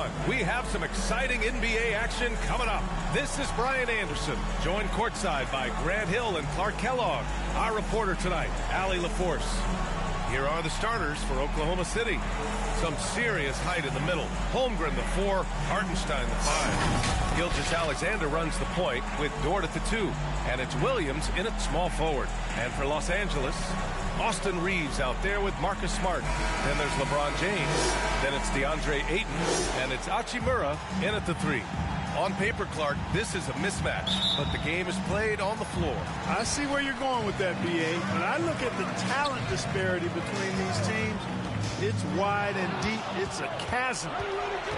everyone. We have some exciting NBA action coming up. This is Brian Anderson, joined courtside by Grant Hill and Clark Kellogg. Our reporter tonight, Allie LaForce. Here are the starters for Oklahoma City. Some serious height in the middle. Holmgren, the 4, Hartenstein, the 5. Gilgeous-Alexander runs the point with Dort at the 2. And it's Williams in at small forward. And for Los Angeles, Austin Reeves out there with Marcus Smart. Then there's LeBron James. Then it's DeAndre Ayton. And it's Hachimura in at the 3. On paper, Clark, this is a mismatch, but the game is played on the floor. I see where you're going with that, B.A. When I look at the talent disparity between these teams, it's wide and deep. It's a chasm.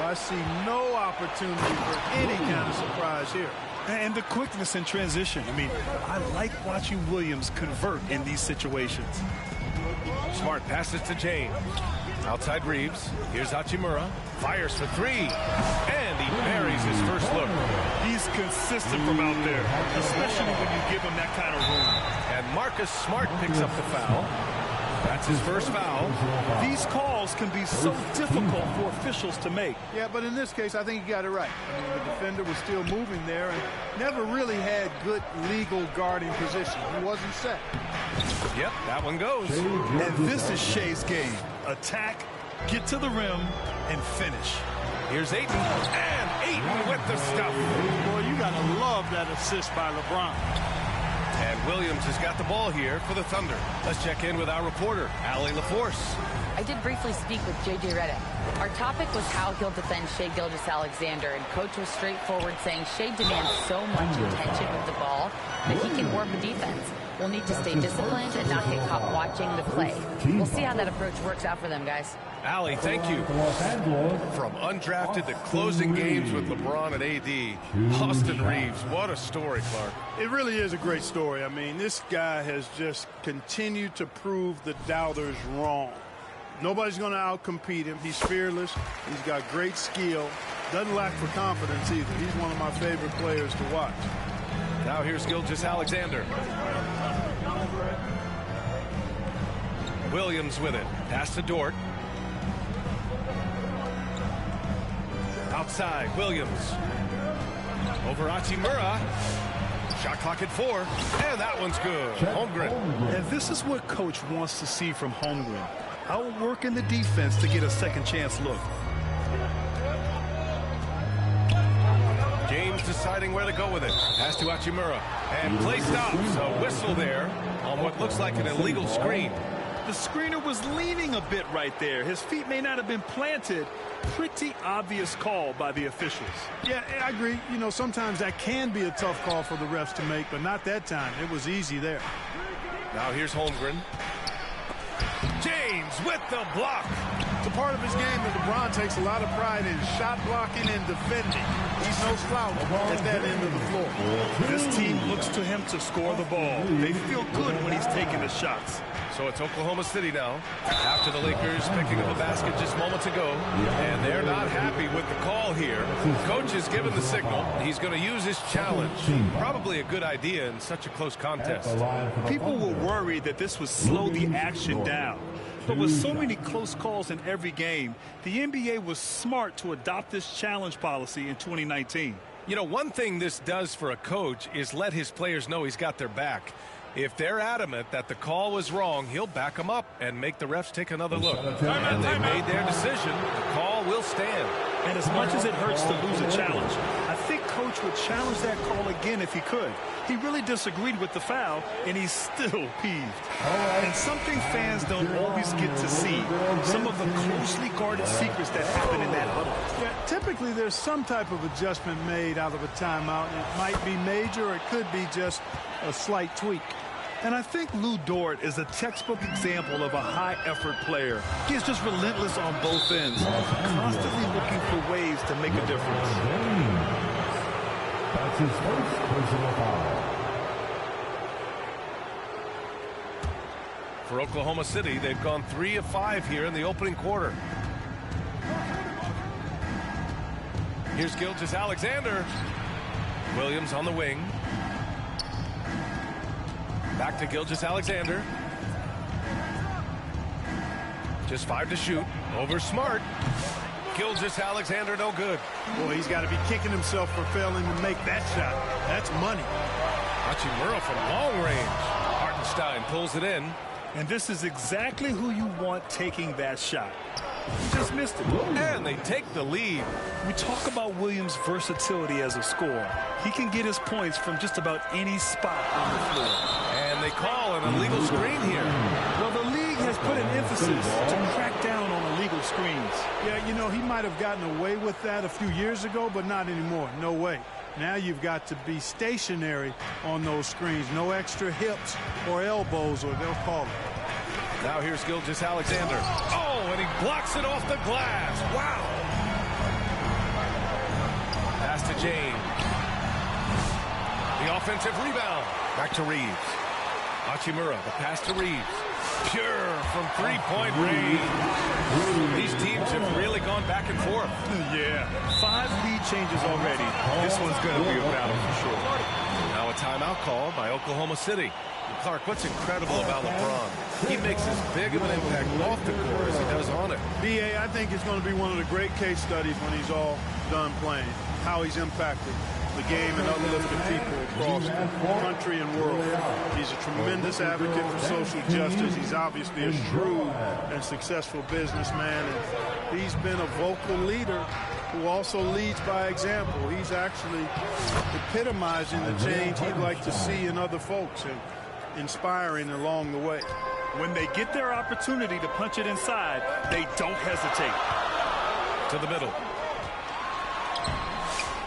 I see no opportunity for any kind of surprise here. And the quickness in transition. I mean, I like watching Williams convert in these situations. Smart passes to James. Outside Reeves. Here's Hachimura. Fires for 3. And he buries his first look. He's consistent from out there, especially when you give him that kind of room. And Marcus Smart picks up the foul. That's his first foul. These calls can be so difficult for officials to make. Yeah, but in this case, I think you got it right. I mean, the defender was still moving there and never really had good legal guarding position. He wasn't set. Yep, that one goes. And this is Shea's game. Attack, get to the rim, and finish. Here's Ayton, and Ayton with the stuff. Boy, you got to love that assist by LeBron. And Williams has got the ball here for the Thunder. Let's check in with our reporter, Allie LaForce. I did briefly speak with J.J. Redick. Our topic was how he'll defend Shai Gilgeous-Alexander, and Coach was straightforward, saying Shai demands so much attention with the ball that he can warp a defense. We'll need to stay disciplined and not get caught watching the play. We'll see how that approach works out for them, guys. Allie, thank you. From undrafted to closing games with LeBron and AD, Austin Reeves, what a story, Clark. It really is a great story. I mean, this guy has just continued to prove the doubters wrong. Nobody's going to outcompete him. He's fearless. He's got great skill. Doesn't lack for confidence either. He's one of my favorite players to watch. Now here's Gilgeous-Alexander. Williams with it. Pass to Dort. Outside, Williams. Over Hachimura. Shot clock at 4. And that one's good. Holmgren. And this is what Coach wants to see from Holmgren. Outworking the defense to get a second chance look. James deciding where to go with it. Pass to Hachimura. And play stops. A whistle there on what looks like an illegal screen. The screener was leaning a bit right there. His feet may not have been planted. Pretty obvious call by the officials. Yeah, I agree. You know, sometimes that can be a tough call for the refs to make, but not that time. It was easy there. Now here's Holmgren. James with the block. It's a part of his game that LeBron takes a lot of pride in shot blocking and defending. He's no slouch at that end of the floor. This team looks to him to score the ball. They feel good when he's taking the shots. So it's Oklahoma City now. After the Lakers picking up a basket just moments ago. And they're not happy with the call here. Coach has given the signal. He's going to use his challenge. Probably a good idea in such a close contest. People were worried that this would slow the action down. But with so many close calls in every game, the NBA was smart to adopt this challenge policy in 2019. You know, one thing this does for a coach is let his players know he's got their back. If they're adamant that the call was wrong, he'll back them up and make the refs take another look. And they made their decision. The call will stand. And as much as it hurts to lose a challenge, I think Coach would challenge that call again if he could. He really disagreed with the foul, and he's still peeved. And something fans don't always get to see, some of the closely guarded secrets that happen in that huddle. Yeah, typically there's some type of adjustment made out of a timeout. It might be major, or it could be just a slight tweak. And I think Lu Dort is a textbook example of a high-effort player. He's just relentless on both ends, constantly looking for ways to make a difference. That's his first personal foul. For Oklahoma City, they've gone 3 of 5 here in the opening quarter. Here's Gilgeous-Alexander. Williams on the wing. Back to Gilgeous-Alexander. Just 5 to shoot. Over Smart. Gilgeous-Alexander no good. Boy, he's got to be kicking himself for failing to make that shot. That's money. Hachimura from long range. Hartenstein pulls it in. And this is exactly who you want taking that shot. He just missed it. And they take the lead. We talk about Williams' versatility as a scorer. He can get his points from just about any spot on the floor. And they call an illegal screen here. Well, the league has put an emphasis to crack down on illegal screens. Yeah, you know, he might have gotten away with that a few years ago, but not anymore. No way. Now you've got to be stationary on those screens. No extra hips or elbows, or they'll call it. Now here's Gilgeous-Alexander. Oh, and he blocks it off the glass. Wow. Pass to James. The offensive rebound. Back to Reeves. Hachimura, the pass to Reeves. Pure from three-point range. These teams have really gone back and forth. Yeah, 5 lead changes already. This one's going to be a battle for sure. Now a timeout call by Oklahoma City. Clark, what's incredible about LeBron? He makes as big of an impact off the court as he does on it. B.A., I think it's going to be one of the great case studies when he's all done playing, how he's impacted the game and uplifting people across the country and world. He's a tremendous advocate for social justice. He's obviously a shrewd and successful businessman, and he's been a vocal leader who also leads by example. He's actually epitomizing the change he'd like to see in other folks and inspiring along the way. When they get their opportunity to punch it inside, they don't hesitate. To the middle.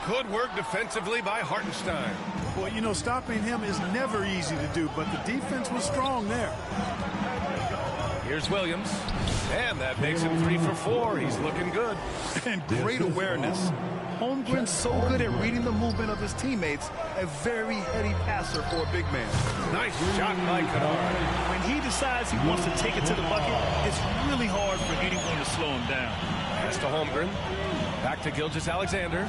Good work defensively by Hartenstein. Well, you know, stopping him is never easy to do, but the defense was strong there. Here's Williams. And that makes him 3 for 4. He's looking good. And great awareness. Holmgren's so good at reading the movement of his teammates, a very heady passer for a big man. Nice shot by Kennard. When he decides he wants to take it to the bucket, it's really hard for anyone to slow him down. Pass to Holmgren. Back to Gilgeous-Alexander.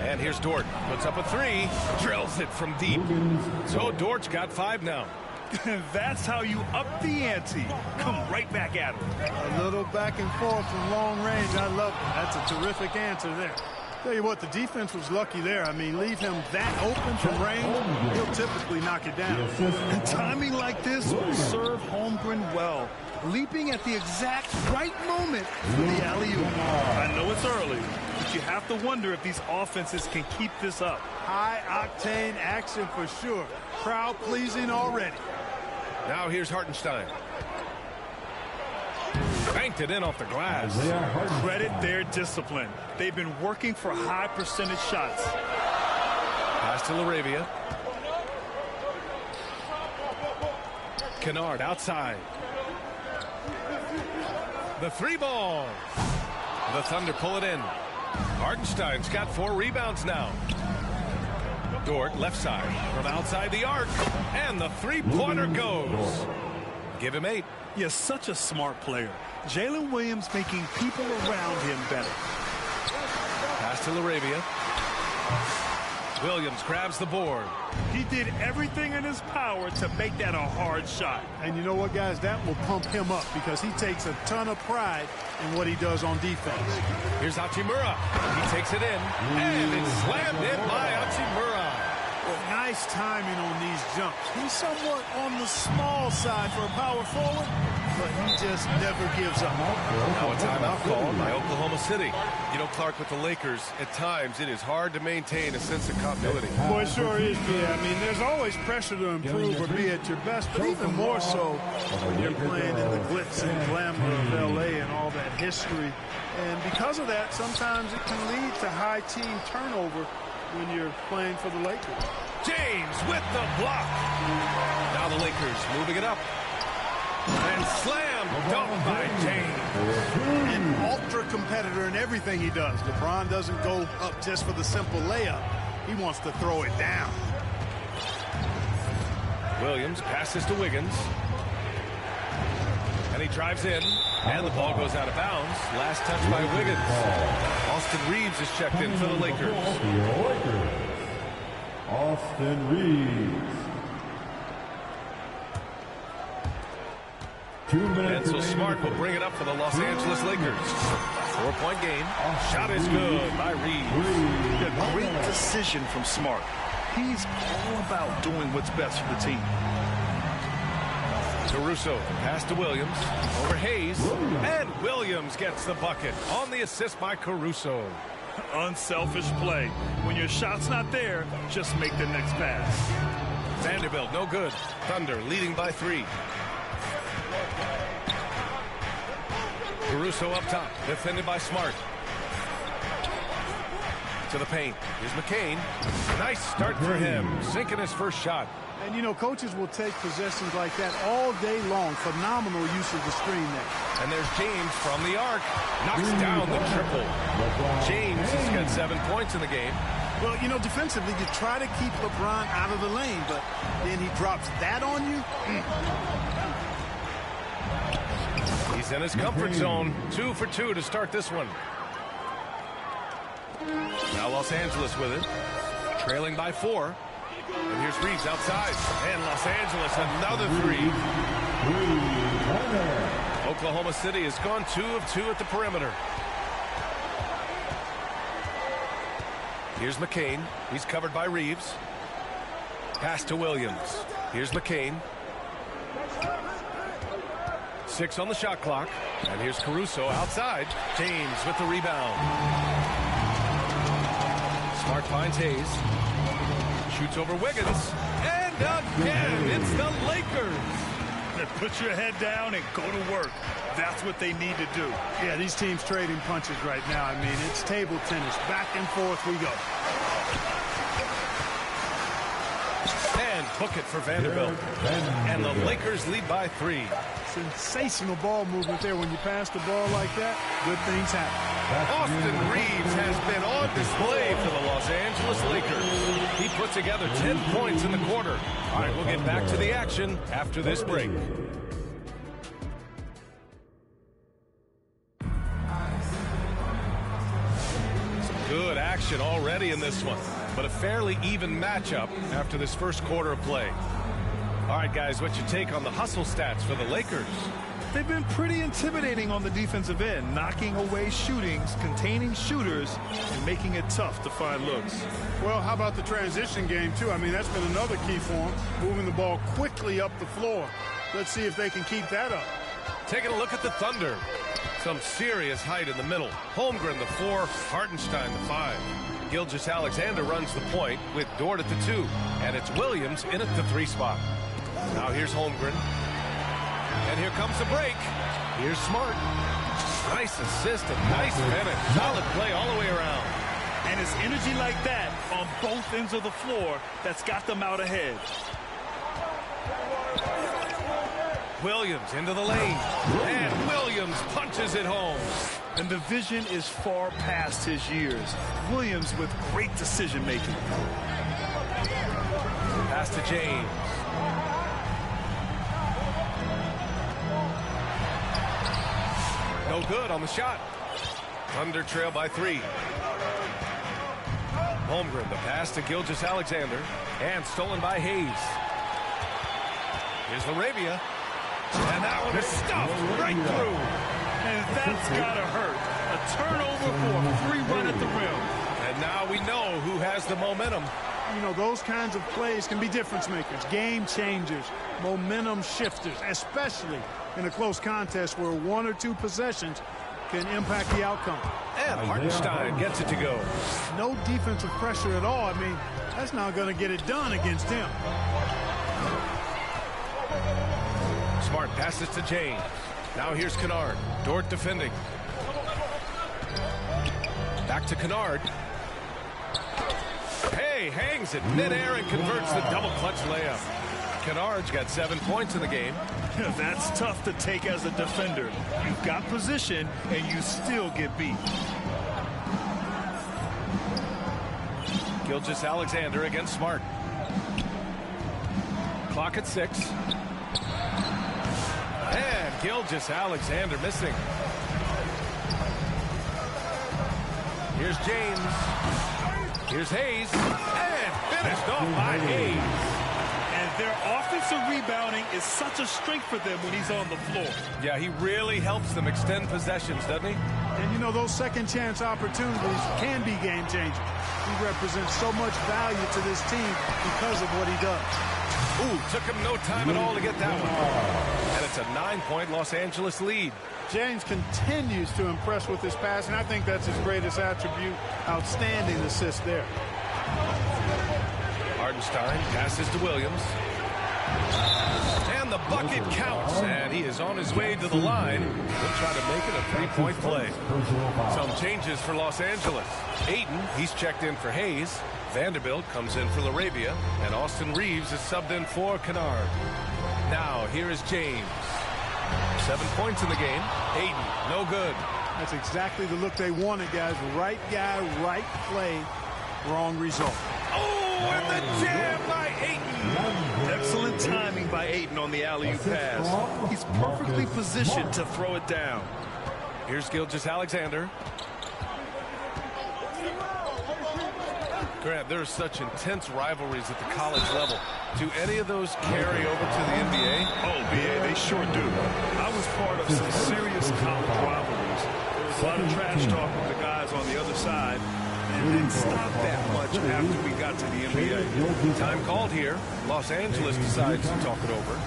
And here's Dort. Puts up a 3. Drills it from deep. So Dort's got 5 now. That's how you up the ante. Come right back at him. A little back and forth from long range. I love it. That's a terrific answer there. Tell you what, the defense was lucky there. I mean, leave him that open from range, he'll typically knock it down. And timing like this will serve Holmgren well. Leaping at the exact right moment for the alley-oop. I know it's early, but you have to wonder if these offenses can keep this up. High-octane action for sure. Crowd-pleasing already. Now here's Hartenstein. Banked it in off the glass. Credit their discipline. They've been working for high percentage shots. Pass to LaRavia. Kennard outside. The 3 ball. The Thunder pull it in. Hartenstein's got 4 rebounds now. Dort left side from outside the arc. And the 3-pointer goes. Give him 8. Yes, such a smart player. Jalen Williams making people around him better. Pass to LaRavia. Williams grabs the board. He did everything in his power to make that a hard shot. And you know what, guys? That will pump him up because he takes a ton of pride in what he does on defense. Here's Hachimura. He takes it in. And it's slammed in by Hachimura. Well, nice timing on these jumps. He's somewhat on the small side for a power forward, but he just never gives up. Now a timeout called by Oklahoma City. You know, Clark, with the Lakers, at times it is hard to maintain a sense of continuity. Boy, it sure is, yeah. I mean, there's always pressure to improve or be at your best, but even more so when you're playing in the glitz and glamour of L.A. and all that history. And because of that, sometimes it can lead to high team turnover when you're playing for the Lakers. James with the block. Now the Lakers moving it up. And slam dunk by James. An ultra competitor in everything he does. LeBron doesn't go up just for the simple layup. He wants to throw it down. Williams passes to Wiggins. And he drives in. And the ball goes out of bounds. Last touch by Wiggins. Austin Reeves is checked in for the Lakers. Austin Reeves. And so Smart will bring it up for the Los Angeles Lakers. 4-point game. Shot is good by Reeves. A great decision from Smart. He's all about doing what's best for the team. Caruso, pass to Williams, over Hayes, and Williams gets the bucket on the assist by Caruso. Unselfish play. When your shot's not there, just make the next pass. Vanderbilt, no good. Thunder leading by 3. Caruso up top, defended by Smart. To the paint. Here's McCain. Nice start for him, sinking his first shot. And, you know, coaches will take possessions like that all day long. Phenomenal use of the screen there. And there's James from the arc. Knocks down the triple. James has got 7 points in the game. Well, you know, defensively, you try to keep LeBron out of the lane, but then he drops that on you. He's in his comfort zone. 2 for 2 to start this one. Now Los Angeles with it. Trailing by 4. And here's Reeves outside. And Los Angeles, another 3. Oklahoma City has gone 2 of 2 at the perimeter. Here's McCain. He's covered by Reeves. Pass to Williams. Here's McCain. 6 on the shot clock. And here's Caruso outside. James with the rebound. Smart finds Hayes. Shoots over Wiggins. And again, it's the Lakers. Put your head down and go to work. That's what they need to do. Yeah, these teams trading punches right now. I mean, it's table tennis. Back and forth we go. And hook it for Vanderbilt. And the Lakers lead by 3. Sensational ball movement there. When you pass the ball like that, good things happen. Austin Reeves has been on display for the Los Angeles Lakers. He put together 10 points in the quarter. All right, we'll get back to the action after this break. Some good action already in this one, but a fairly even matchup after this first quarter of play. All right, guys, what's your take on the hustle stats for the Lakers? They've been pretty intimidating on the defensive end, knocking away shootings, containing shooters, and making it tough to find looks. Well, how about the transition game, too? I mean, that's been another key for them, moving the ball quickly up the floor. Let's see if they can keep that up. Taking a look at the Thunder. Some serious height in the middle. Holmgren, the 4, Hartenstein, the 5. Gilgeous-Alexander runs the point with Dort at the 2, and it's Williams in at the 3 spot. Now here's Holmgren. And here comes the break. Here's Smart. Nice assist and nice finish. Solid play all the way around. And it's energy like that on both ends of the floor that's got them out ahead. Williams into the lane. And Williams punches it home. And the vision is far past his years. Williams with great decision-making. Pass to James. No good on the shot. Thunder trail by 3. Holmgren, the pass to Gilgeous-Alexander. And stolen by Hayes. Here's Laravia. And that one is stuffed right through. And that's gotta hurt. A turnover for a free run at the rim. And now we know who has the momentum. You know, those kinds of plays can be difference makers, game changers, momentum shifters, especially in a close contest where 1 or 2 possessions can impact the outcome. And Hartenstein gets it to go. No defensive pressure at all. I mean, that's not going to get it done against him. Smart passes to James. Now here's Kennard. Dort defending. Back to Kennard. Hey, hangs it midair and converts the double clutch layup. Kennard's got 7 points in the game. That's tough to take as a defender. You've got position and you still get beat. Gilgeous-Alexander against Smart. Clock at 6. And Gilgeous-Alexander missing. Here's James. Here's Hayes. And finished off by Hayes. And Their offensive rebounding is such a strength for them when he's on the floor. Yeah, he really helps them extend possessions, doesn't he? And, you know, those second-chance opportunities can be game-changing. He represents so much value to this team because of what he does. Ooh, took him no time at all to get that one. And it's a 9-point Los Angeles lead. James continues to impress with his passing. I think that's his greatest attribute. Outstanding assist there. Hartenstein passes to Williams. And the bucket counts. And he is on his way to the line. He'll try to make it a three-point play. Some changes for Los Angeles. Ayton, he's checked in for Hayes. Vanderbilt comes in for LaRavia. And Austin Reeves is subbed in for Kennard. Now, here is James. 7 points in the game. Ayton, no good. That's exactly the look they wanted, guys. Right guy, right play, wrong result. Oh, and the jam by Ayton. Excellent timing by Ayton on the alley-oop pass. He's perfectly positioned to throw it down. Here's Gilgeous-Alexander. Grant, there are such intense rivalries at the college level. Do any of those carry over to the NBA? Oh, BA, they sure do. I was part of some serious college rivalries. There was a lot of trash talk with the guys on the other side. And it didn't stop that much after we got to the NBA. Time called here. Los Angeles decides to talk it over.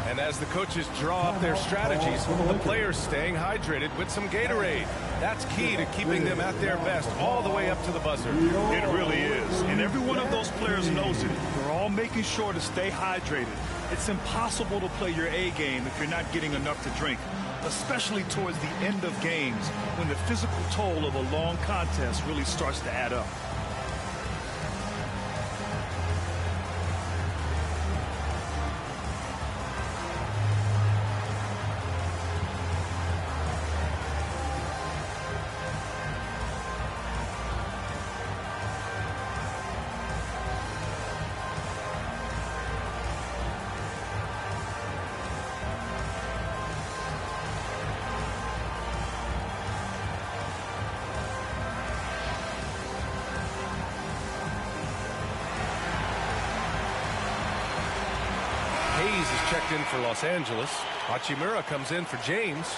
And as the coaches draw up their strategies, the players staying hydrated with some Gatorade. That's key to keeping them at their best all the way up to the buzzer. It really is. And every one of those players knows it. They're all making sure to stay hydrated. It's impossible to play your A game if you're not getting enough to drink, especially towards the end of games when the physical toll of a long contest really starts to add up. Hayes is checked in for Los Angeles. Hachimura comes in for James.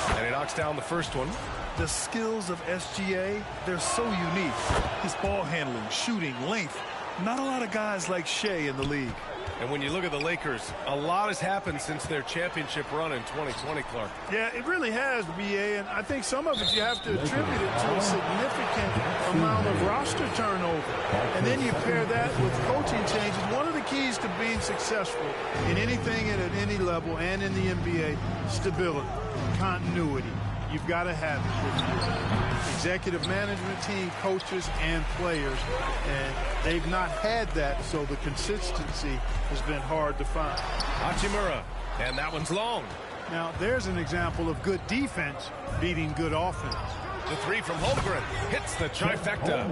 And he knocks down the first one. The skills of SGA, they're so unique. His ball handling, shooting, length. Not a lot of guys like Shea in the league. And when you look at the Lakers, a lot has happened since their championship run in 2020, Clark. Yeah, it really has, BA, and I think some of it you have to attribute it to a significant amount of roster turnover. And then you pair that with coaching changes. One of the keys to being successful in anything and at any level and in the NBA, stability, continuity. You've got to have it with your executive management team, coaches, and players. And they've not had that, so the consistency has been hard to find. Hachimura, and that one's long. Now, there's an example of good defense beating good offense. The three from Holmgren hits the trifecta.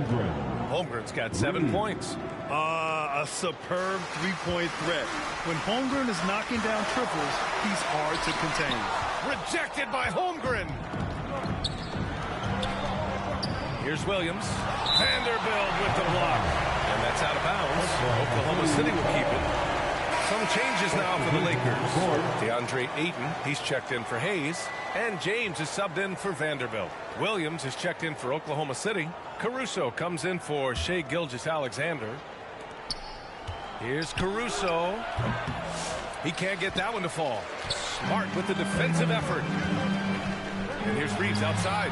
Holmgren's got 7 points. A superb three-point threat. When Holmgren is knocking down triples, he's hard to contain. Rejected by Holmgren. Here's Williams. Vanderbilt with the block. And that's out of bounds. Oklahoma City will keep it. Some changes now for the Lakers. DeAndre Ayton, he's checked in for Hayes. And James is subbed in for Vanderbilt. Williams is checked in for Oklahoma City. Caruso comes in for Shai Gilgeous-Alexander. Here's Caruso. He can't get that one to fall. Smart with the defensive effort. And here's Reeves outside.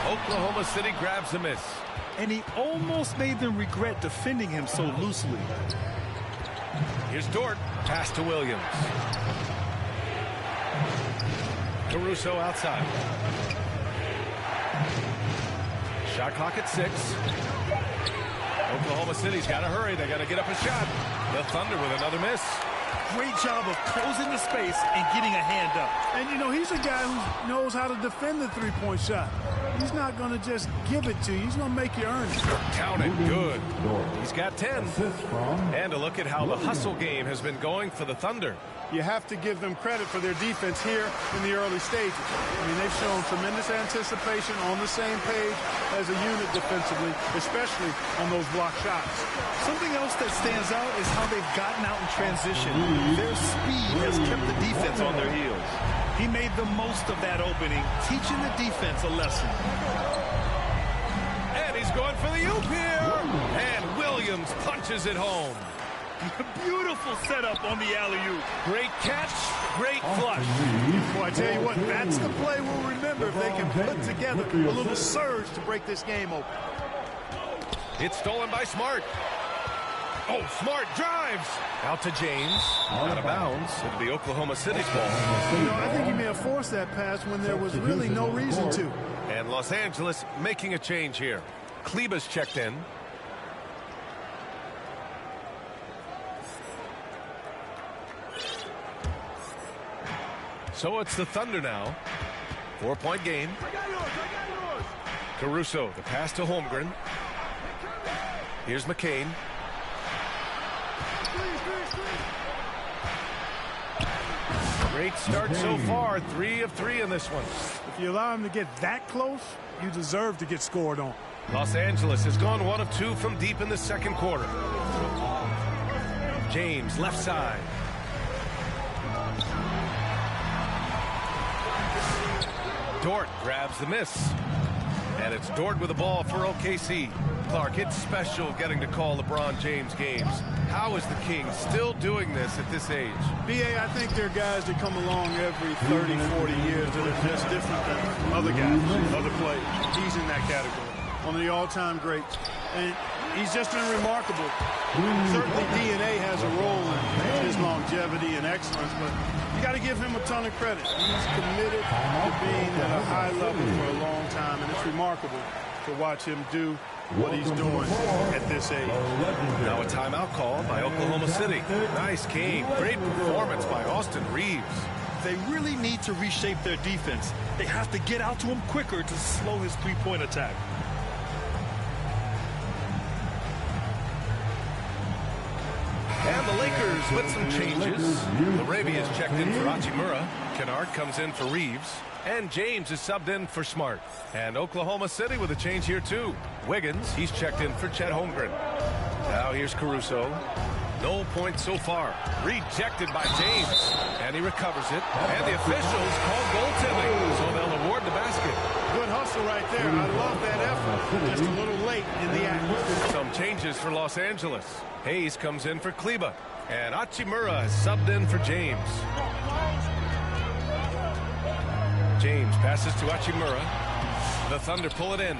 Oklahoma City grabs a miss. And he almost made them regret defending him so loosely. Here's Dort. Pass to Williams. Caruso outside. Shot clock at 6. Oklahoma City's got to hurry. They got to get up a shot. The Thunder with another miss. Great job of closing the space and getting a hand up. And, you know, he's a guy who knows how to defend the three-point shot. He's not going to just give it to you. He's going to make you earn it. Counted good. He's got 10. And a look at how the hustle game has been going for the Thunder. You have to give them credit for their defense here in the early stages. I mean, they've shown tremendous anticipation, on the same page as a unit defensively, especially on those block shots. Something else that stands out is how they've gotten out in transition. Their speed has kept the defense on their heels. He made the most of that opening, teaching the defense a lesson. And he's going for the oop here. And Williams punches it home. Beautiful setup on the alley-oop. Great catch, great flush. Boy, I tell you what, that's the play we'll remember if they can put together a little surge to break this game open. It's stolen by Smart. Oh, Smart drives. Out to James. Out of bounds. It'll be Oklahoma City's ball. You know, I think he may have forced that pass when there was really no reason to. And Los Angeles making a change here. Kleber's checked in. So it's the Thunder now. 4-point game. Caruso, the pass to Holmgren. Here's McCain. Great start so far. 3 of 3 in this one. If you allow him to get that close, you deserve to get scored on. Los Angeles has gone 1 of 2 from deep in the second quarter. James, left side. Dort grabs the miss. And it's Dort with the ball for OKC. Clark, it's special getting to call LeBron James games. How is the Kings still doing this at this age? B.A., I think there are guys that come along every 30, 40 years that are just different than other guys, other players. He's in that category. One of the all-time greats. And he's just been remarkable. Certainly DNA has a role in his longevity and excellence, but you got to give him a ton of credit. He's committed to being at a high level for a long time, and it's remarkable to watch him do what he's doing at this age. Now a timeout call by Oklahoma City. Nice game. Great performance by Austin Reeves. They really need to reshape their defense. They have to get out to him quicker to slow his three-point attack. And the Lakers with some changes. Larabia's checked in for Hachimura. Kennard comes in for Reeves. And James is subbed in for Smart. And Oklahoma City with a change here too. Wiggins, he's checked in for Chet Holmgren. Now here's Caruso. No points so far. Rejected by James. And he recovers it. And the officials call goaltending. So they'll award the basket. Good hustle right there. I love that effort. Just a little late in the act. Some changes for Los Angeles. Hayes comes in for Kleber. And Hachimura has subbed in for James. James passes to Hachimura. The Thunder pull it in.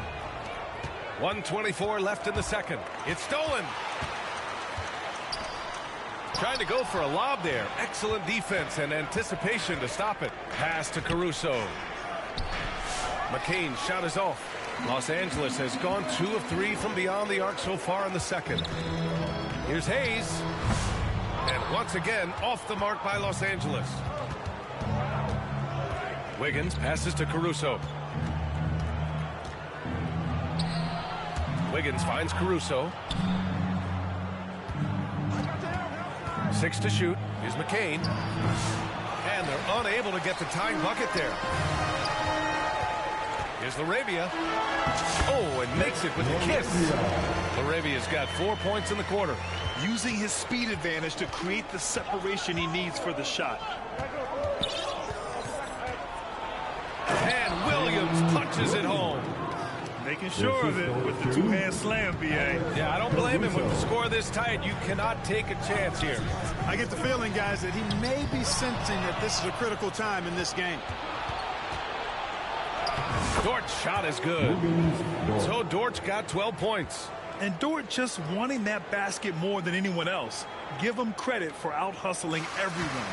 1:24 left in the second. It's stolen. Trying to go for a lob there. Excellent defense and anticipation to stop it. Pass to Caruso. McCain's shot is off. Los Angeles has gone 2 of 3 from beyond the arc so far in the second. Here's Hayes. And once again, off the mark by Los Angeles. Wiggins passes to Caruso. Wiggins finds Caruso. 6 to shoot. Here's McCain. And they're unable to get the tying bucket there. Here's Larabia. Oh, and makes it with a kiss. Larabia's got 4 points in the quarter. Using his speed advantage to create the separation he needs for the shot. And Williams punches it home. Making sure of it with the two-hand slam, B.A. Yeah, I don't blame him with the score this tight. You cannot take a chance here. I get the feeling, guys, that he may be sensing that this is a critical time in this game. Dort's shot is good. So Dort's got 12 points. And Dort just wanting that basket more than anyone else. Give him credit for out-hustling everyone.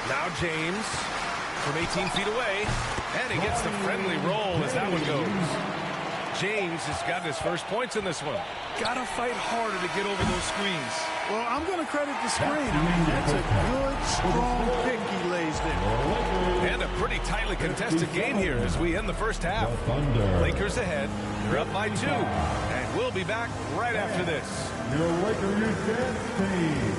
Now James from 18 feet away. And he gets the friendly roll as that one goes. James has got his first points in this one. Gotta fight harder to get over those screens. Well, I'm going to credit the screen. I mean, that's a good, strong pick he lays there. And a pretty Pretty tightly contested game here as we end the first half. Lakers ahead. They're up by 2. And we'll be back right after this. Your Lakers team.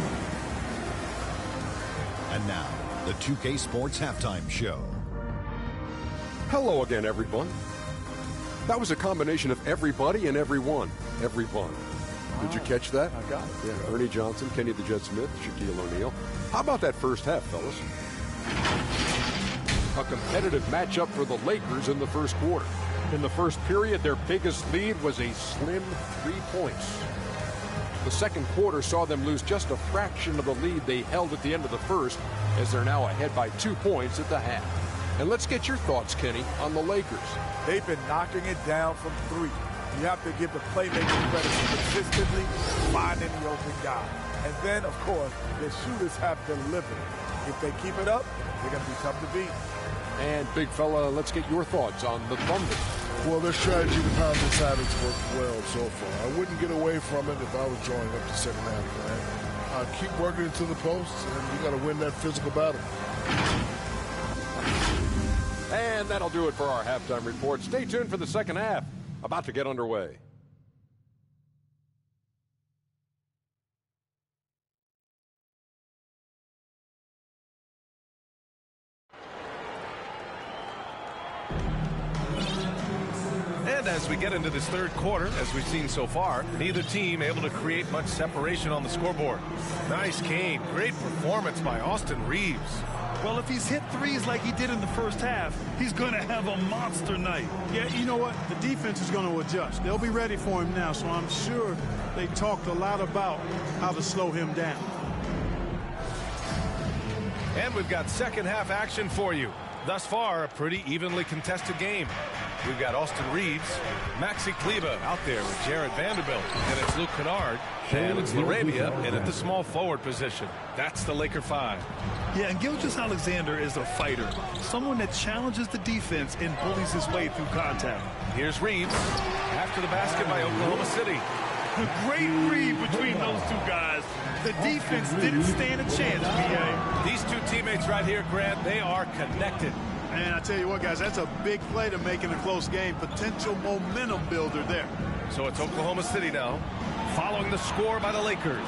And now, the 2K Sports Halftime Show. Hello again, everyone. That was a combination of everybody and everyone. Everyone. Did you catch that? I got it. Yeah, Ernie Johnson, Kenny the Jet Smith, Shaquille O'Neal. How about that first half, fellas? A competitive matchup for the Lakers in the first quarter. In the first period, their biggest lead was a slim 3 points. The second quarter saw them lose just a fraction of the lead they held at the end of the first, as they're now ahead by 2 points at the half. And let's get your thoughts, Kenny, on the Lakers. They've been knocking it down from 3. You have to give the playmaking credit for consistently finding the open guy. And then, of course, the shooters have delivered. If they keep it up, they're going to be tough to beat. And, big fella, let's get your thoughts on the Thunder. Well, their strategy to pound inside has worked well so far. I wouldn't get away from it if I was drawing up the second half plan. Keep working it to the post, and you got to win that physical battle. And that'll do it for our halftime report. Stay tuned for the second half. About to get underway. And as we get into this third quarter, as we've seen so far, neither team able to create much separation on the scoreboard. Nice game. Great performance by Austin Reeves. Well, if he's hit threes like he did in the first half, he's going to have a monster night. Yeah, you know what? The defense is going to adjust. They'll be ready for him now, so I'm sure they talked a lot about how to slow him down. And we've got second half action for you. Thus far, a pretty evenly contested game. We've got Austin Reeves, Maxi Kleber out there with Jared Vanderbilt, and it's Luke Kennard, and it's Laravia in at the small forward position. That's the Laker 5. Yeah, and Gilgeous-Alexander is a fighter, someone that challenges the defense and bullies his way through contact. Here's Reeves after the basket by Oklahoma City. A great read between those two guys. The defense didn't stand a chance, B.A. These two teammates right here, Grant, they are connected. And I tell you what, guys, that's a big play to make in a close game. Potential momentum builder there. So it's Oklahoma City now, following the score by the Lakers.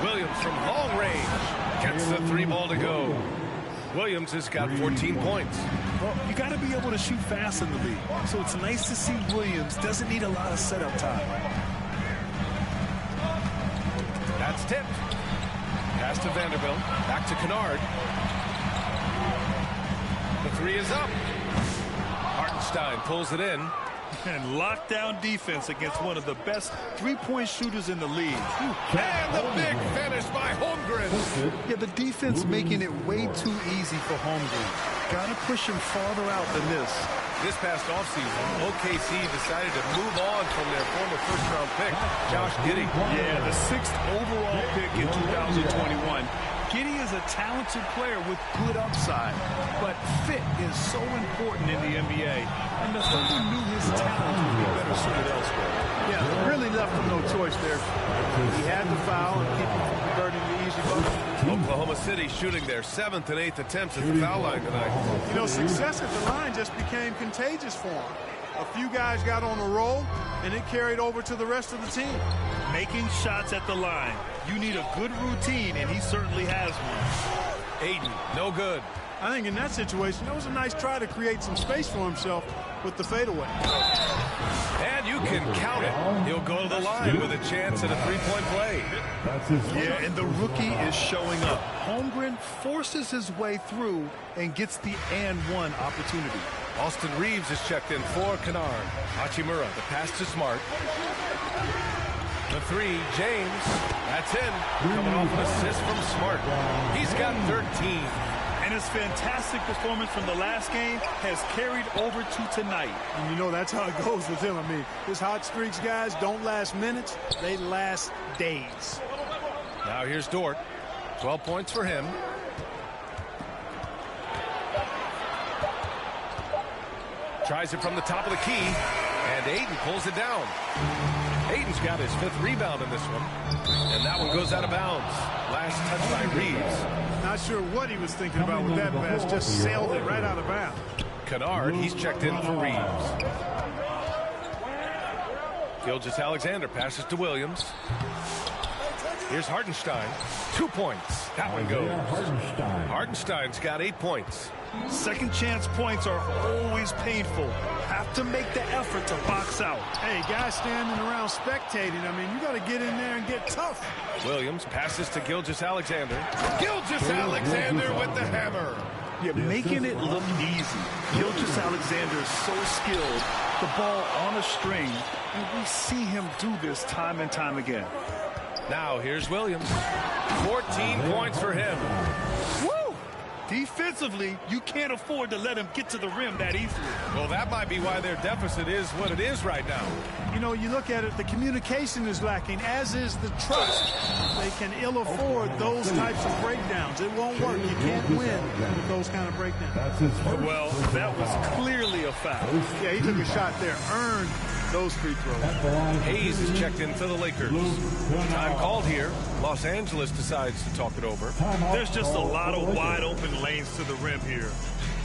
Williams from long range gets the 3 ball to go. Williams has got 14 points. Well, you got to be able to shoot fast in the league. So it's nice to see Williams doesn't need a lot of setup time. That's tipped. Pass to Vanderbilt. Back to Kennard. The 3 is up. Hartenstein pulls it in. And lockdown defense against one of the best three-point shooters in the league. And the big finish by Holmgren. Yeah, the defense making it way too easy for Holmgren. Got to push him farther out than this. This past offseason, OKC decided to move on from their former first-round pick, Josh Giddey. Yeah, the 6th overall pick in 2021. Giddey is a talented player with good upside, but fit is so important in the NBA, and the Thunder knew his talent would be better suited elsewhere. Yeah, really left him no choice there. He had to foul and keep him from converting the easy bucket. Oklahoma City shooting their 7th and 8th attempts at the foul line tonight. You know, success at the line just became contagious for him. A few guys got on a roll, and it carried over to the rest of the team. Making shots at the line. You need a good routine, and he certainly has one. Ayton, no good. I think in that situation, it was a nice try to create some space for himself with the fadeaway. And you can count it. He'll go to the line with a chance at a three-point play. Yeah, and the rookie is showing up. Holmgren forces his way through and gets the and one opportunity. Austin Reeves is checked in for Kennard. Hachimura, the pass to Smart. The 3, James. That's in. Coming off an assist from Smart. He's got 13. And his fantastic performance from the last game has carried over to tonight. And you know, that's how it goes with him. I mean, his hot streaks, guys, don't last minutes. They last days. Now here's Dort. 12 points for him. Tries it from the top of the key. And Ayton pulls it down. Ayton's got his 5th rebound in this one. And that one goes out of bounds. Last touch by Reeves. Not sure what he was thinking about with that pass. Just sailed it right out of bounds. Kennard, he's checked in for Reeves. Gilgeous-Alexander passes to Williams. Here's Hartenstein. 2 points. That one goes. Hartenstein's got 8 points. Second chance points are always painful. Have to make the effort to box out. Hey, guys standing around spectating. I mean, you got to get in there and get tough. Williams passes to Gilgeous-Alexander. Gilgeous-Alexander with the hammer. You're making it look easy. Gilgeous-Alexander is so skilled. The ball on a string, and we see him do this time and time again. Now here's Williams. 14 points for him. Woo! Defensively, you can't afford to let him get to the rim that easily. Well, that might be why their deficit is what it is right now. You know, you look at it, the communication is lacking, as is the trust. They can ill afford those types of breakdowns. It won't work. You can't win with those kind of breakdowns. Well, that was clearly a foul. Yeah, he took a shot there, earned those free throws. Hayes is checked in for the Lakers. Time called here. Los Angeles decides to talk it over. There's just a lot of wide open lanes to the rim here.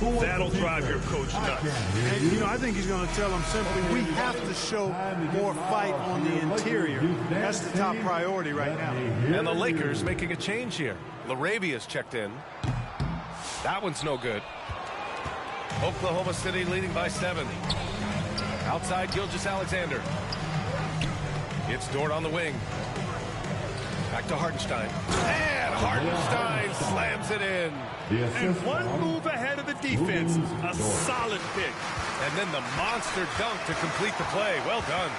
That'll drive your coach nuts. And, you know, I think he's going to tell them simply, we have to show more fight on the interior. That's the top priority right now. And the Lakers making a change here. LaRavia's checked in. That one's no good. Oklahoma City leading by 7. Outside Gilgeous-Alexander. It's Dort on the wing. Back to Hartenstein. And Hartenstein slams it in. And one move ahead of the defense. A solid pick. And then the monster dunk to complete the play. Well done.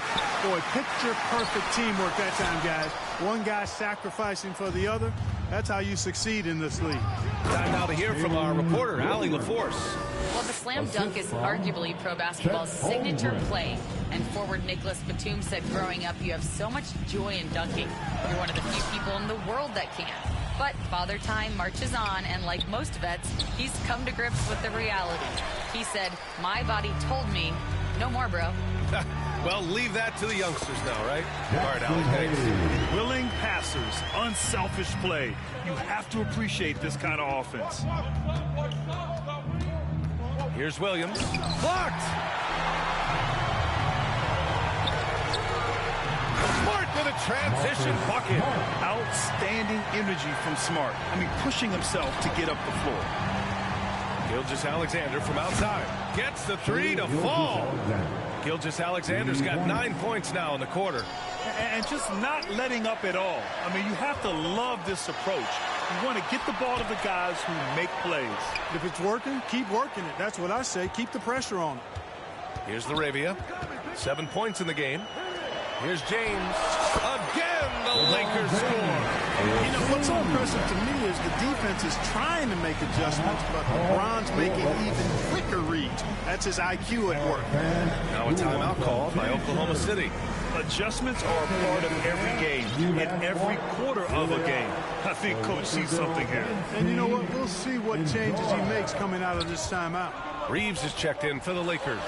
Boy, picture-perfect teamwork that time, guys. One guy sacrificing for the other. That's how you succeed in this league. Time now to hear from our reporter, Allie LaForce. Well, the slam dunk is arguably pro basketball's signature play. And forward Nicholas Batum said growing up, you have so much joy in dunking. You're one of the few people in the world that can. But Father Time marches on, and like most vets, he's come to grips with the reality. He said, my body told me, no more, bro. Well, leave that to the youngsters now, right? All right, Allie, thanks. Willing passers, unselfish play. You have to appreciate this kind of offense. Here's Williams. Blocked! Smart with a transition bucket. Outstanding energy from Smart. I mean, pushing himself to get up the floor. Gilgeous-Alexander from outside. Gets the 3 to fall. Gilgeous-Alexander's got 9 points now in the quarter. And just not letting up at all. I mean, you have to love this approach. You want to get the ball to the guys who make plays. If it's working, keep working it. That's what I say. Keep the pressure on. Here's LaRavia. 7 points in the game. Here's James. Again, the Lakers score. You know, what's so impressive to me is the defense is trying to make adjustments, but LeBron's making even quicker reads. That's his IQ at work. Now a timeout called by Oklahoma City. Adjustments are a part of every game, in every quarter of a game. I think Coach sees something here. And you know what? We'll see what changes he makes coming out of this timeout. Reeves is checked in for the Lakers.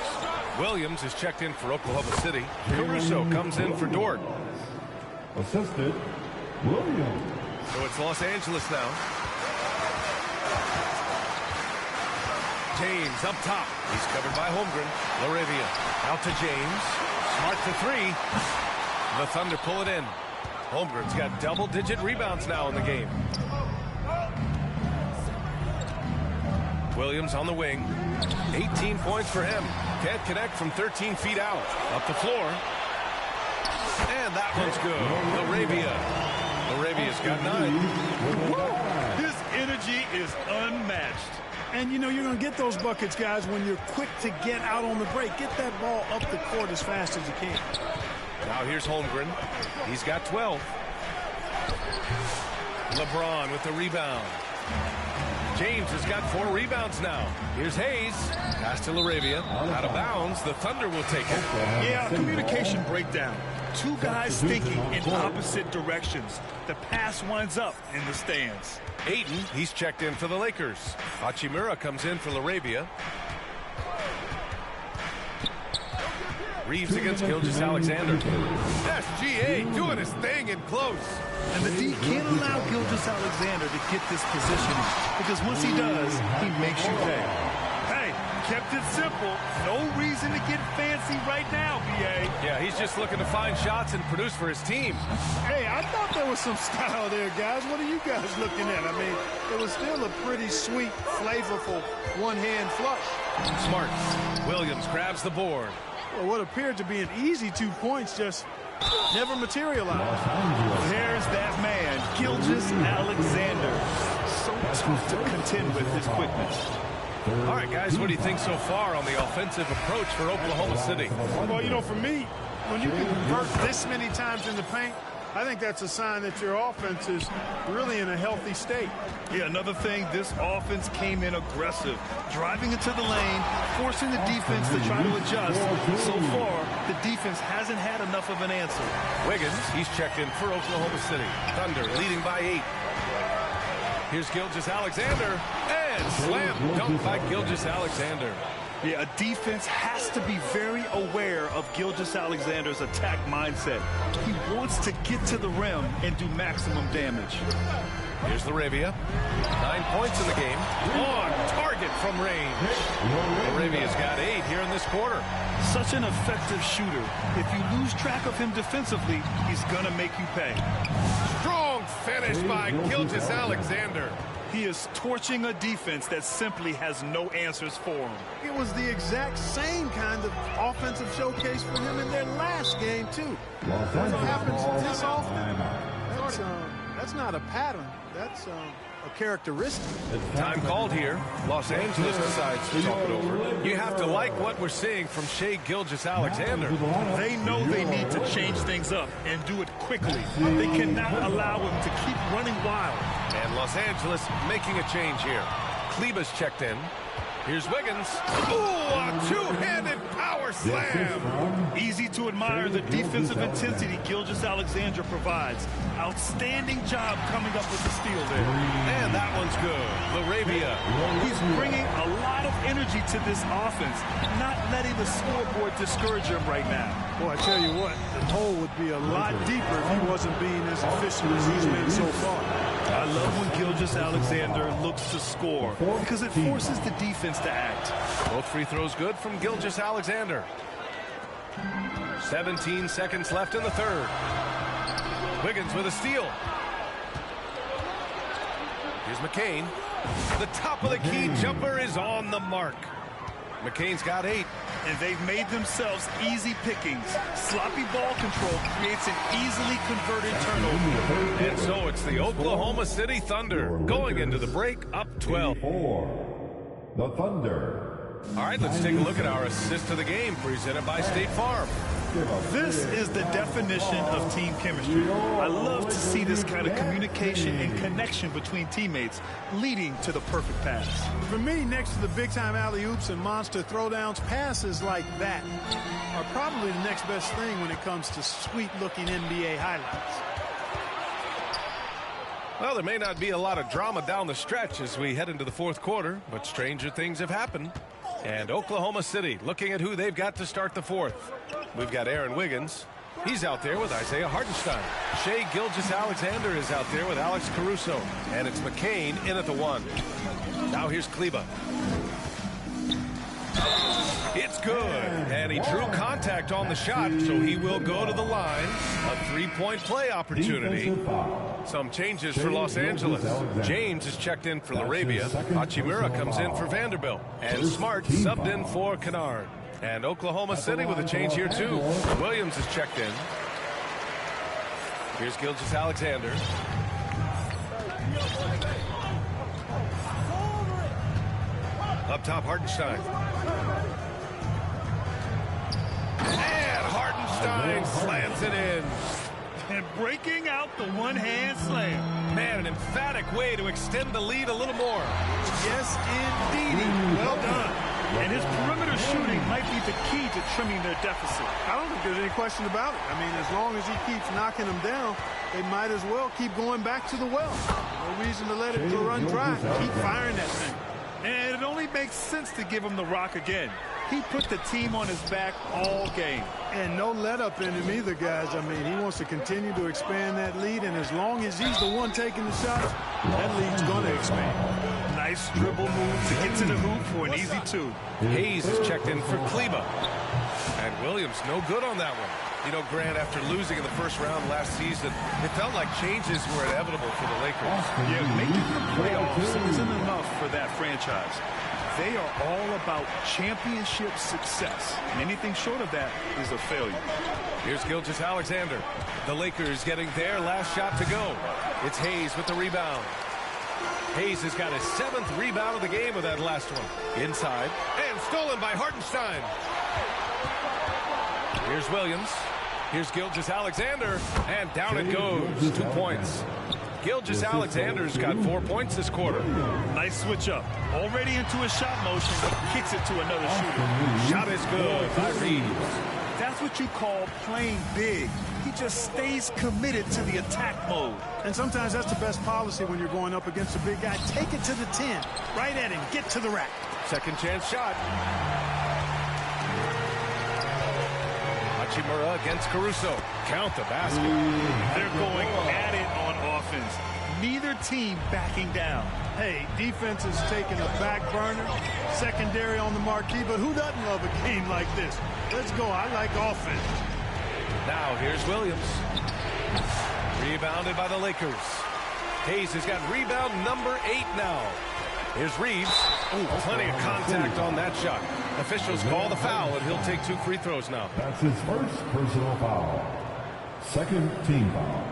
Williams is checked in for Oklahoma City. Caruso comes in for Dort. Assisted, Williams. So it's Los Angeles now. James up top. He's covered by Holmgren. LaRavia out to James. Smart for 3. The Thunder pull it in. Holmgren's got double-digit rebounds now in the game. Williams on the wing. 18 points for him. Can't connect from 13 feet out. Up the floor. And that one's good. LaRavia's got 9. His energy is unmatched. And, you know, you're going to get those buckets, guys, when you're quick to get out on the break. Get that ball up the court as fast as you can. Now here's Holmgren. He's got 12. LeBron with the rebound. James has got 4 rebounds now. Here's Hayes. Pass to LaRavia. Out of bounds. The Thunder will take it. Yeah, communication breakdown. 2 guys thinking in opposite directions. The pass winds up in the stands. Ayton, he's checked in for the Lakers. Hachimura comes in for LaRavia. Reeves against Gilgeous-Alexander. SGA doing his thing in close. And the D can't allow Gilgeous-Alexander to get this position because once he does, he makes you pay. Hey, kept it simple. No reason to get fancy right now, B.A. Yeah, he's just looking to find shots and produce for his team. Hey, I thought there was some style there, guys. What are you guys looking at? I mean, it was still a pretty sweet, flavorful one-hand flush. Smart. Williams grabs the board. Well, what appeared to be an easy 2 points just never materialized. There's that man, Gilgeous-Alexander. So tough to contend with his quickness. All right, guys, what do you think so far on the offensive approach for Oklahoma City? Well, you know, for me, when you can convert this many times in the paint, I think that's a sign that your offense is really in a healthy state. Yeah, another thing, this offense came in aggressive, driving into the lane, forcing the defense to try to adjust. So far, the defense hasn't had enough of an answer. Wiggins, he's checked in for Oklahoma City. Thunder leading by 8. Here's Gilgeous-Alexander, and slam dunk by Gilgeous-Alexander. Yeah, a defense has to be very aware of Gilgeous-Alexander's attack mindset. He wants to get to the rim and do maximum damage. Here's LaRavia. 9 points in the game. On target from range. LaRavia's got 8 here in this quarter. Such an effective shooter. If you lose track of him defensively, he's going to make you pay. Strong finish by Gilgeous-Alexander. He is torching a defense that simply has no answers for him. It was the exact same kind of offensive showcase for him in their last game, too. That's what happens this often. That's not a pattern. That's a characteristic. Time called here. Los Angeles decides to talk it over. You have to like what we're seeing from Shai Gilgeous-Alexander. They know they need to change things up and do it quickly. They cannot allow him to keep running wild. And Los Angeles making a change here. Kleba's checked in. Here's Wiggins. Ooh, a two-handed power slam. Easy to admire the defensive intensity Gilgeous-Alexander provides. Outstanding job coming up with the steal there. And that one's good. LaRavia. He's bringing a lot of energy to this offense, not letting the scoreboard discourage him right now. Boy, I tell you what, the hole would be a lot deeper if he wasn't being as efficient as he's been so far. I love when Gilgeous-Alexander looks to score because it forces the defense to act. Both free throws good from Gilgeous-Alexander. 17 seconds left in the third. Wiggins with a steal. Here's McCain. The top of the key jumper is on the mark. McCain's got 8. And they've made themselves easy pickings. Sloppy ball control creates an easily converted turnover. And so it's the Oklahoma City Thunder going into the break up 12. The Thunder. All right, let's take a look at our assist to the game presented by State Farm. This is the definition of team chemistry. I love to see this kind of communication and connection between teammates leading to the perfect pass. For me, next to the big-time alley-oops and monster throwdowns, passes like that are probably the next best thing when it comes to sweet-looking NBA highlights. Well, there may not be a lot of drama down the stretch as we head into the fourth quarter, but stranger things have happened. And Oklahoma City looking at who they've got to start the fourth. We've got Aaron Wiggins. He's out there with Isaiah Hartenstein. Shai Gilgeous-Alexander is out there with Alex Caruso. And it's McCain in at the 1. Now here's Kleba. It's good. And he drew contact on the shot, so he will go to the line. A three-point play opportunity. Some changes for Los Angeles. James is checked in for LaRavia. Hachimura comes in for Vanderbilt. And Smart subbed in for Kennard. And Oklahoma City with a change here, too. Williams is checked in. Here's Gilgeous-Alexander. Up top, Hartenstein. And Hartenstein slams it in. And breaking out the one-hand slam. Man, an emphatic way to extend the lead a little more. Yes, indeed. Well done. And his perimeter shooting might be the key to trimming their deficit. I don't think there's any question about it. I mean, as long as he keeps knocking them down, they might as well keep going back to the well. No reason to let it run dry. Keep firing that thing. And it only makes sense to give him the rock again. He put the team on his back all game. And no let up in him either, guys. I mean, he wants to continue to expand that lead, and as long as he's the one taking the shots, that lead's going to expand. Nice dribble move to get to the hoop for an easy 2. Hayes is checked in for Kleba. And Williams no good on that one. You know, Grant, after losing in the first round last season, it felt like changes were inevitable for the Lakers. Yeah, making the playoffs isn't enough for that franchise. They are all about championship success. And anything short of that is a failure. Here's Gilgeous-Alexander. The Lakers getting their last shot to go. It's Hayes with the rebound. Hayes has got his 7th rebound of the game with that last one. Inside. And stolen by Hartenstein. Here's Williams. Here's Gilgeous-Alexander. And down it goes. 2 points. Gilgeous-Alexander's got 4 points this quarter. Nice switch up. Already into a shot motion, kicks it to another shooter. Shot is good by Reeves. That's what you call playing big. He just stays committed to the attack mode. And sometimes that's the best policy when you're going up against a big guy. Take it to the 10. Right at him. Get to the rack. Second chance shot. Hachimura against Caruso. Count the basket. They're going at it on offense. Neither team backing down. Hey, defense is taking a back burner. Secondary on the marquee, but who doesn't love a game like this? Let's go. I like offense. Now here's Williams. Rebounded by the Lakers. Hayes has got rebound number 8 now. Here's Reeves. Ooh, plenty of contact on that shot. Officials call the foul, and he'll take 2 free throws now. That's his first personal foul. Second team foul.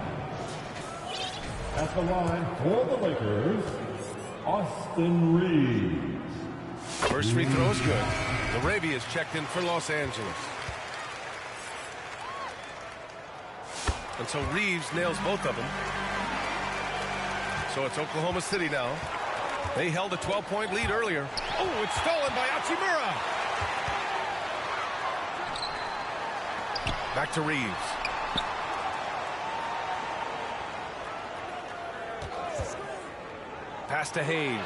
At the line for the Lakers, Austin Reeves. First free throw is good. LaRavia is checked in for Los Angeles. And so Reeves nails both of them. So it's Oklahoma City now. They held a 12-point lead earlier. Oh, it's stolen by Hachimura. Back to Reeves. Pass to Hayes.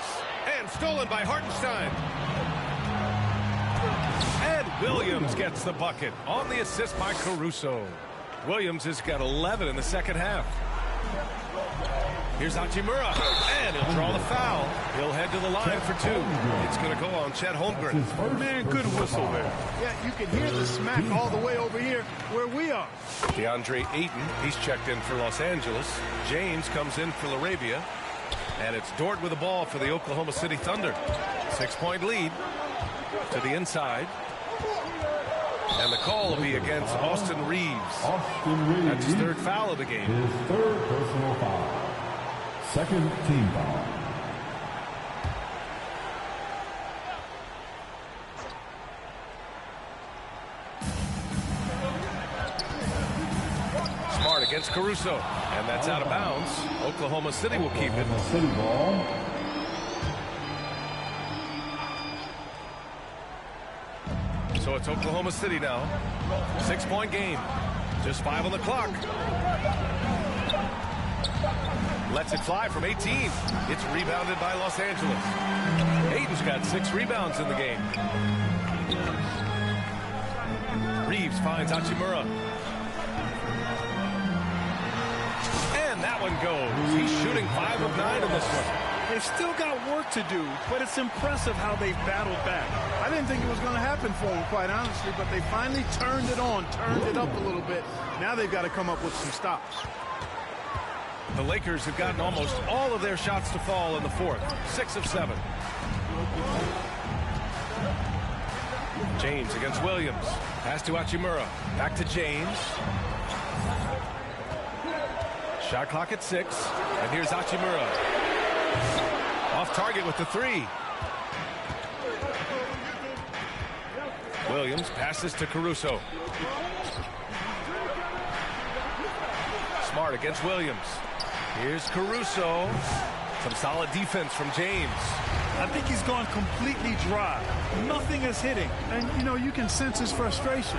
And stolen by Hartenstein. And Williams gets the bucket on the assist by Caruso. Williams has got 11 in the second half. Here's Hachimura, and he'll draw the foul. He'll head to the line for 2. It's going to go on Chet Holmgren. Man, good whistle there. Yeah, you can hear the smack all the way over here where we are. DeAndre Ayton, he's checked in for Los Angeles. James comes in for LaRavia. And it's Dort with the ball for the Oklahoma City Thunder. 6-point lead to the inside. And the call will be against Austin Reeves. Austin Reeves. That's his 3rd foul of the game. His 3rd personal foul. Second team foul. Smart against Caruso. And that's out of bounds. Oklahoma City will keep it. Oklahoma City ball. So it's Oklahoma City now. 6-point game. Just 5 on the clock. Lets it fly from 18. It's rebounded by Los Angeles. Ayton's got 6 rebounds in the game. Reeves finds Hachimura. And that one goes. He's shooting 5 of 9 in this one. They've still got work to do, but it's impressive how they've battled back. I didn't think it was going to happen for them, quite honestly, but they finally turned it on, turned it up a little bit. Now they've got to come up with some stops. The Lakers have gotten almost all of their shots to fall in the 4th. 6 of 7. James against Williams. Pass to Hachimura. Back to James. Shot clock at 6. And here's Hachimura. Off target with the 3. Williams passes to Caruso. Smart against Williams. Here's Caruso. Some solid defense from James. I think he's gone completely dry. Nothing is hitting. And, you know, you can sense his frustration.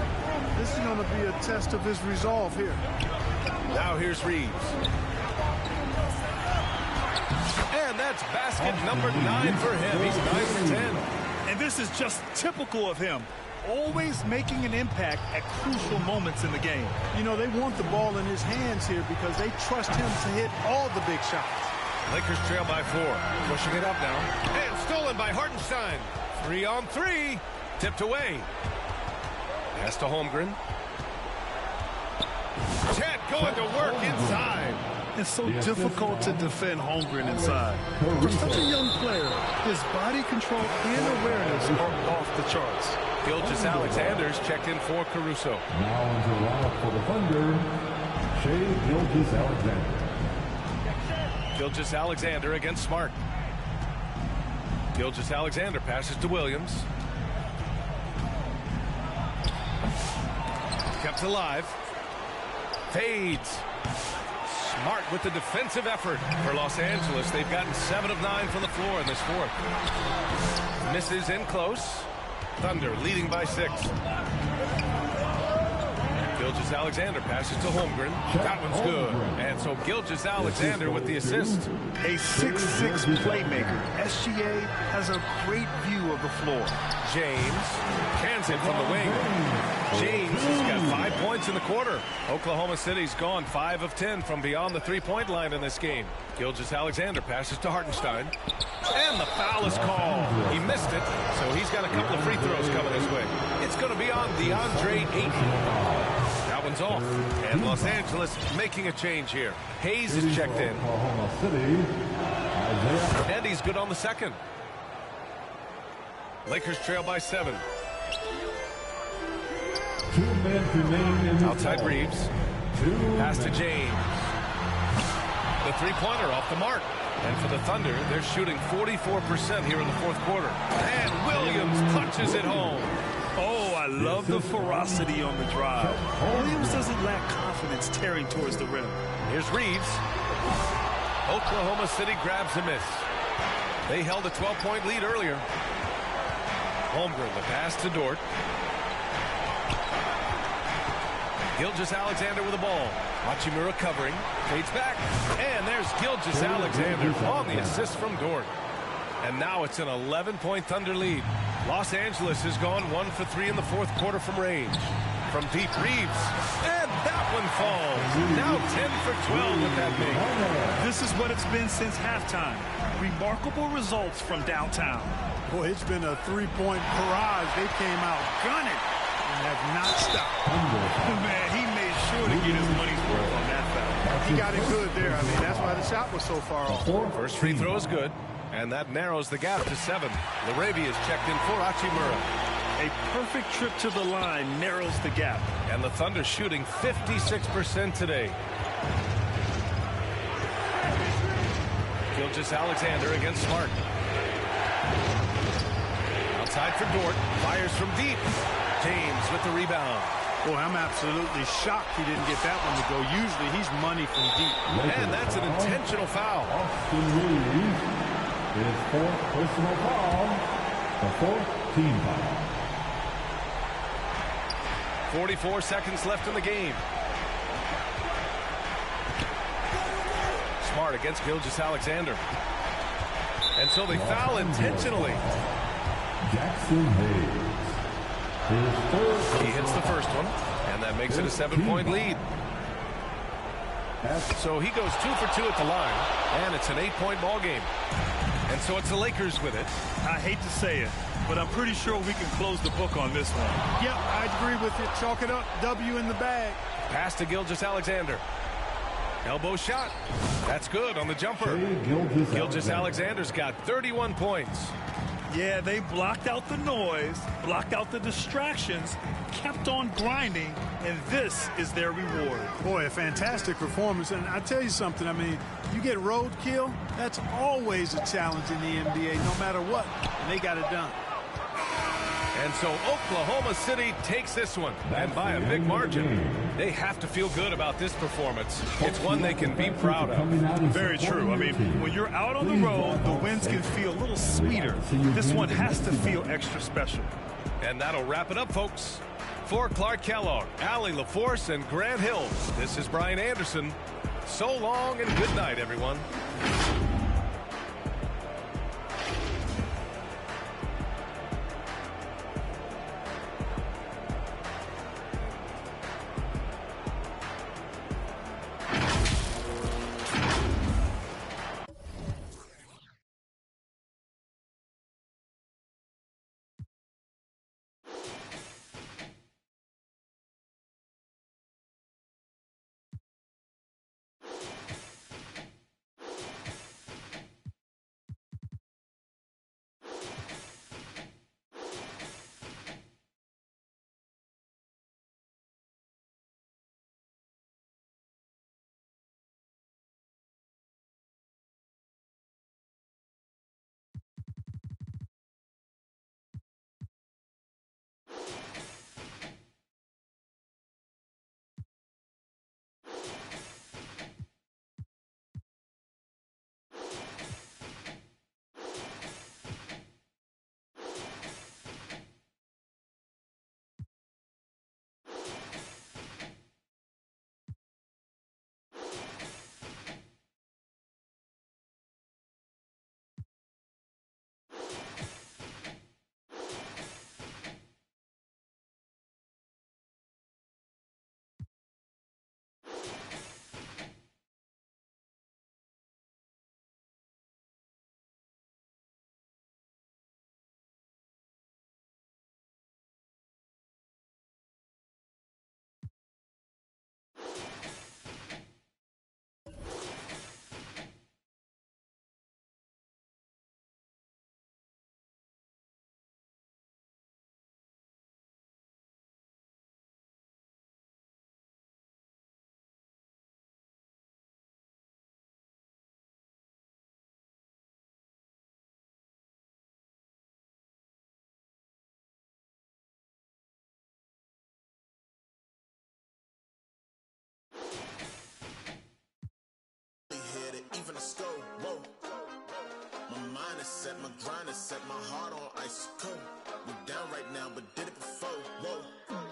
This is going to be a test of his resolve here. Now here's Reeves. And that's basket number 9 for him. He's 9 for 10. And this is just typical of him. Always making an impact at crucial moments in the game. You know, they want the ball in his hands here because they trust him to hit all the big shots. Lakers trail by 4. Pushing it up now. And stolen by Hartenstein. 3-on-3. Tipped away. Pass to Holmgren. Chet going to work inside. It's so difficult to defend Holmgren inside. For such a young player, his body control and awareness are off the charts. Gilgeous-Alexander's checked in for Caruso. Now into the lineup for the Thunder, Shai Gilgeous-Alexander. Gilgeous-Alexander against Smart. Gilgeous-Alexander passes to Williams. Kept alive. Fades. Smart with the defensive effort for Los Angeles. They've gotten 7 of 9 from the floor in this fourth. Misses in close. Thunder leading by 6. Gilgeous-Alexander passes to Holmgren. That one's good. And so Gilgeous-Alexander with the assist. A 6'6" playmaker. SGA has a great view of the floor. James cans it from the wing. James has got 5 points in the quarter. Oklahoma City's gone 5 of 10 from beyond the three-point line in this game. Gilgeous-Alexander passes to Hartenstein. And the foul is called. He missed it, so he's got a couple of free throws coming his way. It's going to be on DeAndre Ayton. That one's off. And Los Angeles making a change here. Hayes is checked in. Oklahoma City, Isaiah. And he's good on the second. Lakers trail by 7. 2 men remain in the Outside ball. Reeves. 2 Pass to men. James. The three-pointer off the mark. And for the Thunder, they're shooting 44% here in the fourth quarter. And Williams punches it home. Oh, I love the ferocity on the drive. Williams doesn't lack confidence tearing towards the rim. Here's Reeves. Oklahoma City grabs a miss. They held a 12-point lead earlier. Holmgren, the pass to Dort. Gilgeous-Alexander with the ball. Hachimura covering. Fades back. And there's Gilgeous-Alexander on the assist from Dort. And now it's an 11-point Thunder lead. Los Angeles has gone 1 for 3 in the fourth quarter from range. From deep, Reeves. And that one falls. Now 10 for 12 with that make. This is what it's been since halftime. Remarkable results from downtown. Boy, it's been a three-point barrage. They came out gunning and have not stopped. Man, he made sure to get his money's worth on that foul. He got it good there. I mean, that's why the shot was so far off. First free throw is good. And that narrows the gap to 7. LaRavia is checked in for Hachimura. A perfect trip to the line narrows the gap. And the Thunder shooting 56% today. Gilgeous-Alexander against Smart. Outside for Dort. Fires from deep. James with the rebound. Boy, I'm absolutely shocked he didn't get that one to go. Usually he's money from deep. And that's an intentional foul. Austin Reeves, his 4th personal foul, the 4th team foul. 44 seconds left in the game. Smart against Gilgeous-Alexander. And so they foul intentionally. Jackson Hayes, his 4th. He hits the first one, and that makes it a 7-point lead. So he goes 2 for 2 at the line, and it's an 8-point ball game. And so it's the Lakers with it. I hate to say it, but I'm pretty sure we can close the book on this one. Yep, I agree with you. Chalk it up. W in the bag. Pass to Gilgeous-Alexander. Elbow shot. That's good on the jumper. Gilgeous-Alexander's got 31 points. Yeah, they blocked out the noise, blocked out the distractions, kept on grinding, and this is their reward. Boy, a fantastic performance. And I tell you something, I mean, you get roadkill, that's always a challenge in the NBA, no matter what. And they got it done. And so Oklahoma City takes this one, and by a big margin. They have to feel good about this performance. It's one they can be proud of. Very true. I mean, when you're out on the road, the wins can feel a little sweeter. This one has to feel extra special. And that'll wrap it up, folks. For Clark Kellogg, Allie LaForce, and Grant Hill, this is Brian Anderson. So long and good night, everyone. let's go, whoa. My mind is set, my grind is set, my heart on ice cold. We down right now, but did it before, whoa.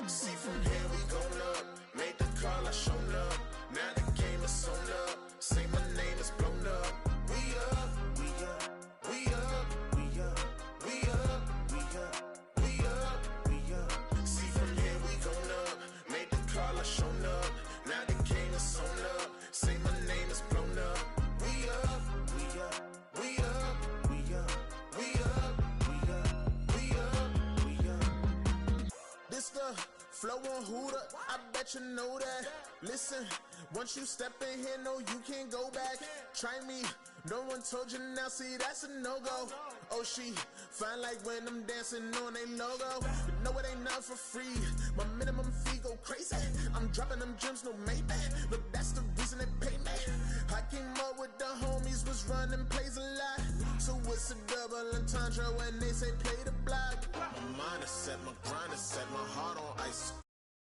See from here we going up, made the call, I shown up. Now the game is on up, say my name is blown up. We up, we up, we up, we up, we up, we up, we up, we up. See from here we going up, made the call, I shown up. Now the game is on up, say my name is blown up. We up, we up, we up, we up, we up, we up, we up, we up. This the flow on Hooter, I bet you know that. Listen, once you step in here, no, you can't go back. Try me, no one told you now, see, that's a no-go. Oh, she fine like when I'm dancing on a logo. But no, it ain't not for free, my minimum fee go crazy. I'm dropping them gems, no Maybach. Look, that's the reason they pay me. I came up with the homies, was running plays a lot. So it's a double entendre when they say play the block. My mind is set, my grind is set, my heart on ice.